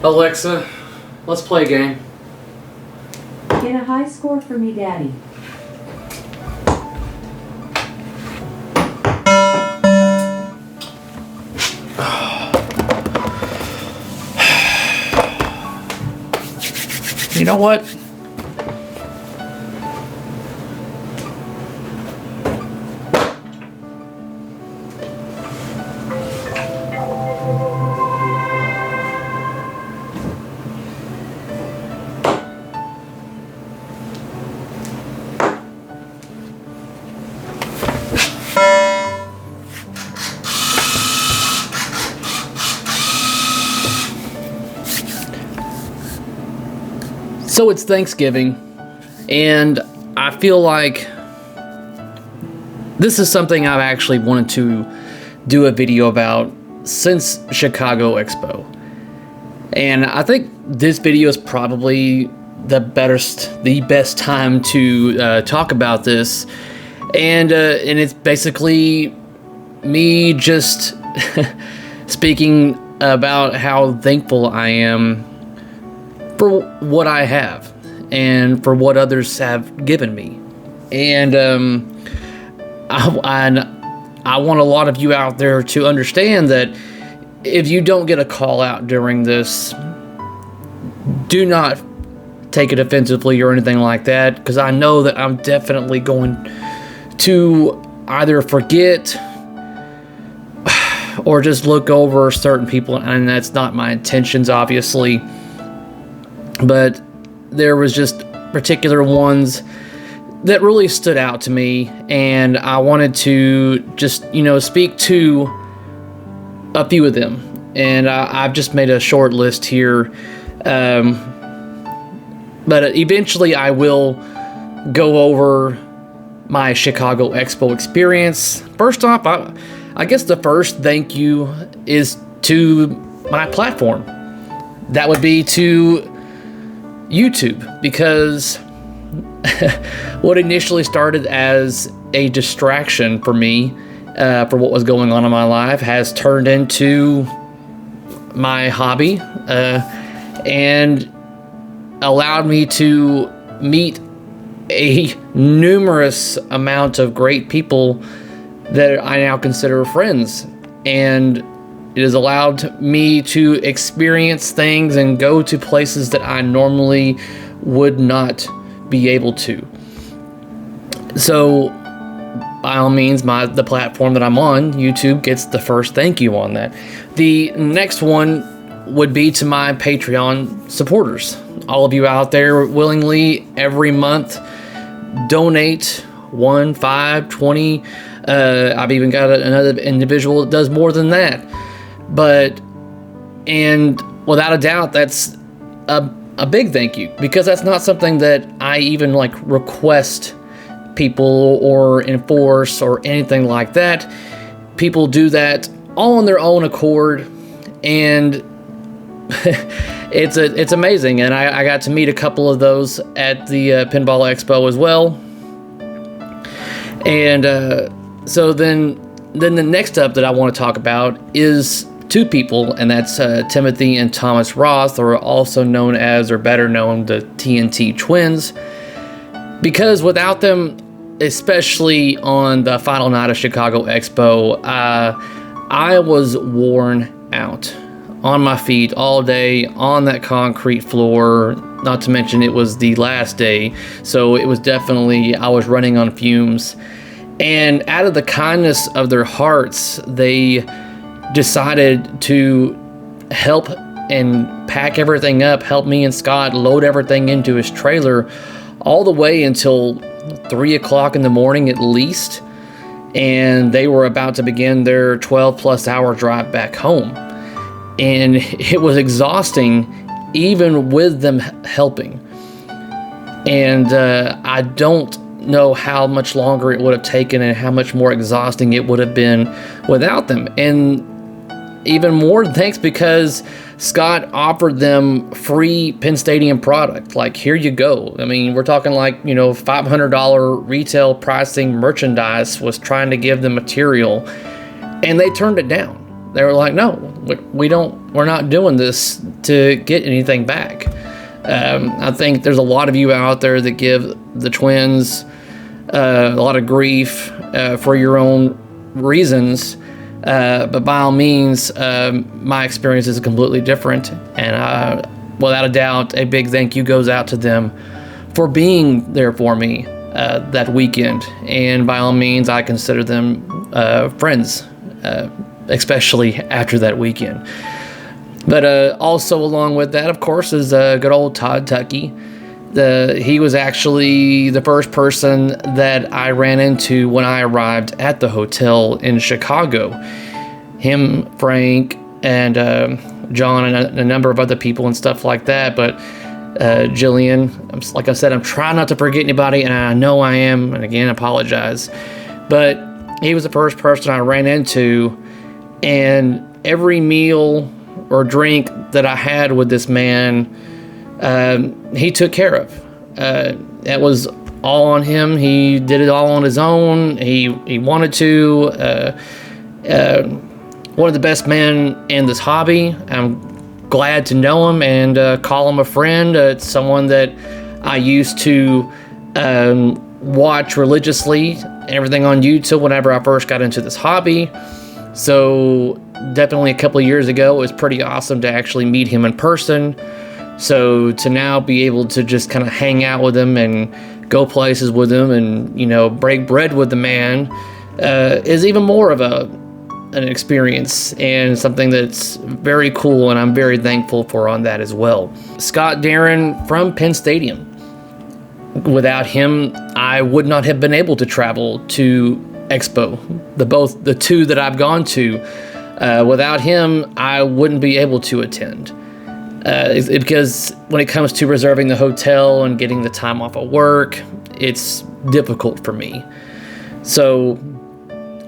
Alexa, let's play a game. Get a high score for me, Daddy. You know what? So it's Thanksgiving, and I feel like this is something I've actually wanted to do a video about since Chicago Expo. And I think this video is probably the best time to talk about this. And it's basically me just speaking about how thankful I am for what I have and for what others have given me. And I want a lot of you out there to understand that if you don't get a call out during this, do not take it offensively or anything like that, because I know that I'm definitely going to either forget or just look over certain people, and that's not my intentions, obviously. But there was just particular ones that really stood out to me, and I wanted to just, speak to a few of them. And I've just made a short list here. But eventually I will go over my Chicago Expo experience. First off, I guess the first thank you is to my platform. That would be to YouTube, because what initially started as a distraction for me for what was going on in my life has turned into my hobby and allowed me to meet a numerous amount of great people that I now consider friends, and it has allowed me to experience things and go to places that I normally would not be able to. So, by all means, the platform that I'm on, YouTube, gets the first thank you on that. The next one would be to my Patreon supporters. All of you out there willingly every month donate 1, 5, 20. I've even got another individual that does more than that. And without a doubt, that's a big thank you, because that's not something that I even request people or enforce or anything like that. People do that all on their own accord, and it's amazing. And I got to meet a couple of those at the Pinball Expo as well. And so then the next up that I want to talk about is two people, and that's Timothy and Thomas Roth, or also known as, or better known, the TNT Twins. Because without them, especially on the final night of Chicago Expo, I was worn out, on my feet all day, on that concrete floor. Not to mention it was the last day, so it was definitely, I was running on fumes. And out of the kindness of their hearts, they decided to help and pack everything up, help me and Scott load everything into his trailer, all the way until 3 o'clock in the morning at least. And they were about to begin their 12+ hour drive back home. And it was exhausting, even with them helping. And I don't know how much longer it would have taken and how much more exhausting it would have been without them. And even more thanks, because Scott offered them free Penn Stadium product. Here you go. I mean, we're talking $500 retail pricing merchandise was trying to give them material, and they turned it down. They were like, no, we're not doing this to get anything back. I think there's a lot of you out there that give the twins a lot of grief for your own reasons, but by all means, my experience is completely different, and without a doubt, a big thank you goes out to them for being there for me that weekend, and by all means, I consider them friends, especially after that weekend. But also along with that, of course, is good old Todd Tuckey. He was actually the first person that I ran into when I arrived at the hotel in Chicago. Him, Frank, and John, and a number of other people and stuff like that. But Jillian, like I said, I'm trying not to forget anybody, and I know I am, and again, I apologize. But he was the first person I ran into, and every meal or drink that I had with this man, he took care of. That was all on him. He did it all on his own. He wanted to. One of the best men in this hobby. I'm glad to know him and call him a friend. It's someone that I used to watch religiously, everything on YouTube whenever I first got into this hobby. So definitely a couple of years ago, it was pretty awesome to actually meet him in person. So to now be able to just kind of hang out with him and go places with him and, you know, break bread with the man is even more of an experience and something that's very cool, and I'm very thankful for on that as well. Scott Darren from Penn Stadium. Without him, I would not have been able to travel to Expo, the two that I've gone to. Without him, I wouldn't be able to attend. Because when it comes to reserving the hotel and getting the time off of work, it's difficult for me. So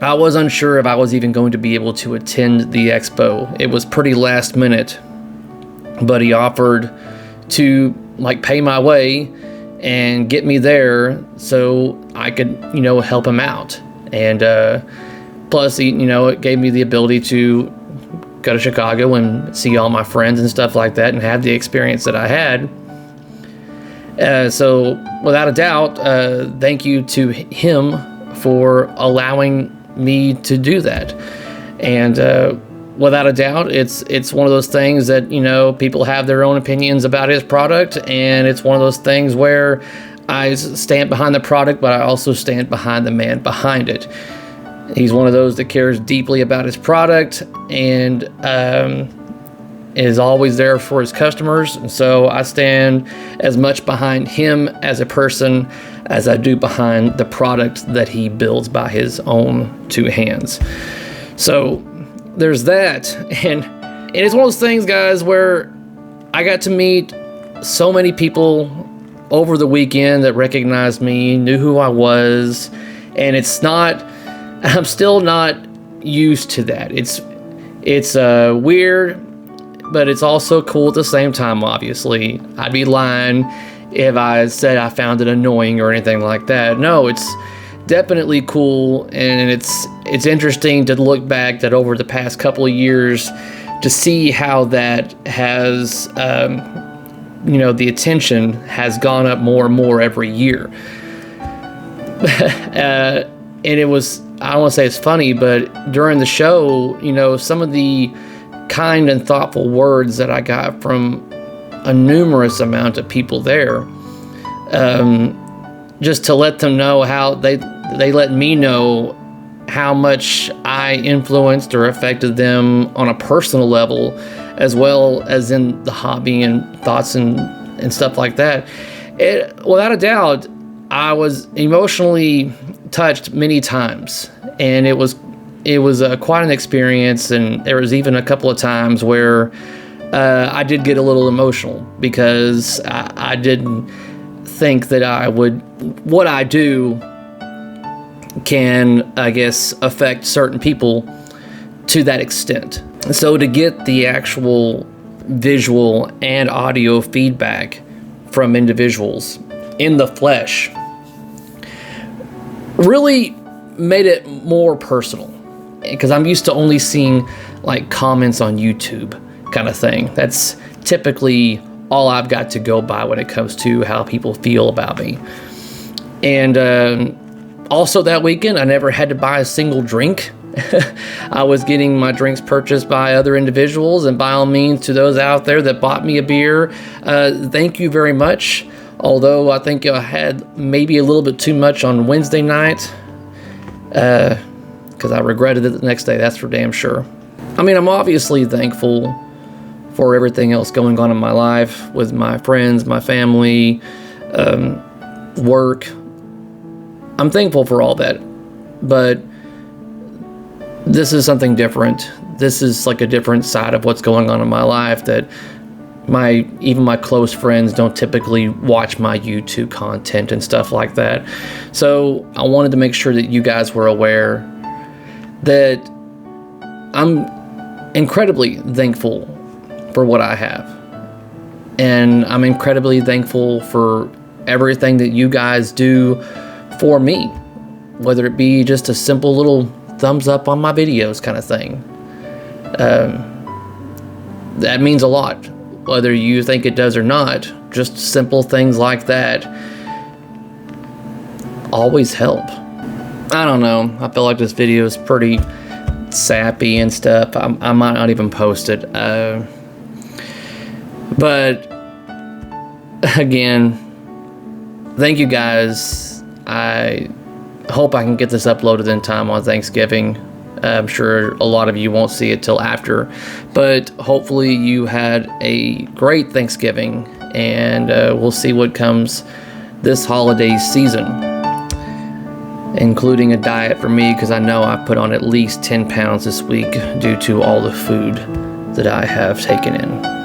I was unsure if I was even going to be able to attend the expo. It was pretty last minute, but he offered to pay my way and get me there so I could, help him out. And plus, it gave me the ability to go to Chicago and see all my friends and stuff like that and have the experience that I had. So without a doubt, thank you to him for allowing me to do that. And without a doubt, it's one of those things that, people have their own opinions about his product, and it's one of those things where I stand behind the product, but I also stand behind the man behind it. He's one of those that cares deeply about his product and is always there for his customers. And so I stand as much behind him as a person as I do behind the product that he builds by his own two hands. So there's that. And it's one of those things, guys, where I got to meet so many people over the weekend that recognized me, knew who I was, and I'm still not used to that. It's weird, but it's also cool at the same time, obviously. I'd be lying if I said I found it annoying or anything like that. No, it's definitely cool, and it's interesting to look back that over the past couple of years to see how that has, the attention has gone up more and more every year. And it was, I don't want to say it's funny, but during the show, some of the kind and thoughtful words that I got from a numerous amount of people there, just to let them know how they let me know how much I influenced or affected them on a personal level, as well as in the hobby and thoughts and stuff like that. Without a doubt, I was emotionally touched many times, and it was quite an experience. And there was even a couple of times where I did get a little emotional because I didn't think that what I do can, I guess, affect certain people to that extent. So to get the actual visual and audio feedback from individuals in the flesh really made it more personal, because I'm used to only seeing like comments on YouTube kind of thing. That's typically all I've got to go by when it comes to how people feel about me. And also that weekend, I never had to buy a single drink. I was getting my drinks purchased by other individuals, and by all means, to those out there that bought me a beer, thank you very much. Although I think I had maybe a little bit too much on Wednesday night, because I regretted it the next day, that's for damn sure. I mean, I'm obviously thankful for everything else going on in my life with my friends, my family, work. I'm thankful for all that, but this is something different. This is like a different side of what's going on in my life that even my close friends don't typically watch my YouTube content and stuff like that. So I wanted to make sure that you guys were aware that I'm incredibly thankful for what I have. And I'm incredibly thankful for everything that you guys do for me, whether it be just a simple little thumbs up on my videos kind of thing. That means a lot, whether you think it does or not. Just simple things like that always help. I don't know, I feel like this video is pretty sappy and stuff. I might not even post it, but again, thank you guys. I hope I can get this uploaded in time on Thanksgiving. I'm sure a lot of you won't see it till after, but hopefully you had a great Thanksgiving, and we'll see what comes this holiday season, including a diet for me, because I know I put on at least 10 pounds this week due to all the food that I have taken in.